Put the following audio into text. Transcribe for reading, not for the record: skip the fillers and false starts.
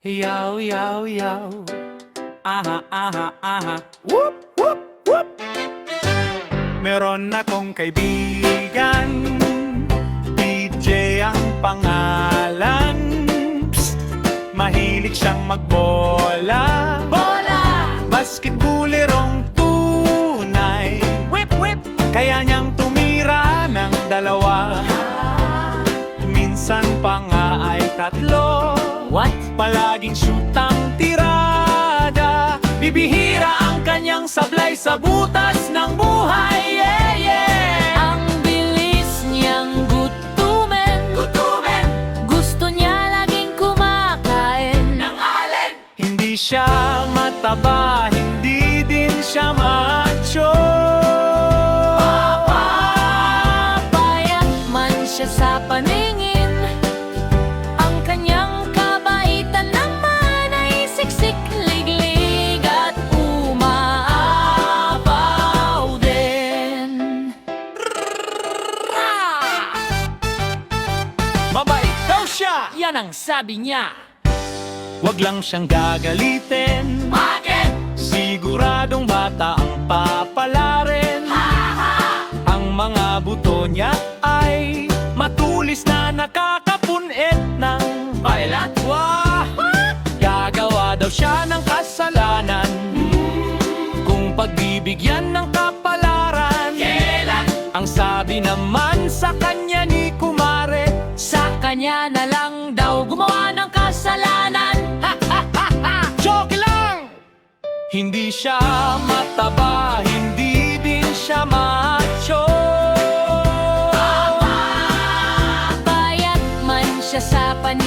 Yaw, yaw, yaw. Aha, aha, aha. Whoop, whoop, whoop. Meron akong kaibigan, DJ ang pangalan. Psst, mahilig siyang magbola. Bola! Basketballerong tunay. Whip, whip! Kaya niyang tumira ng dalawa. Minsan pa nga ay tatlo. What? Palaging shoot ang tirada. Bibihira ang kanyang sablay sa butas ng buhay. Yeah, yeah. Ang bilis niyang gutumin. Gusto niya laging kumakain Nang alin? Hindi siya mataba, hindi din siya macho. Payat man siya sa paningin. Ang kanyang kabaitan naman ay siksik, liglig at umaapaw din. Mabait daw siya. Yan ang sabi niya. Wag lang siyang gagalitin. Bakit? Siguradong bata ang papalarin. Ang mga buto niya ay matulis na nakakapunit ng bailat. Wah! Gagawa daw siya ng kasalanan kung pagbibigyan ng kapalaran. Kailan? Ang sabi naman sa kanya ni Kumare, Sa kanya na lang daw gumawa ng kasalanan. joke lang! Hindi siya mataba, hindi din siya macho. Payat man siya sa paningin.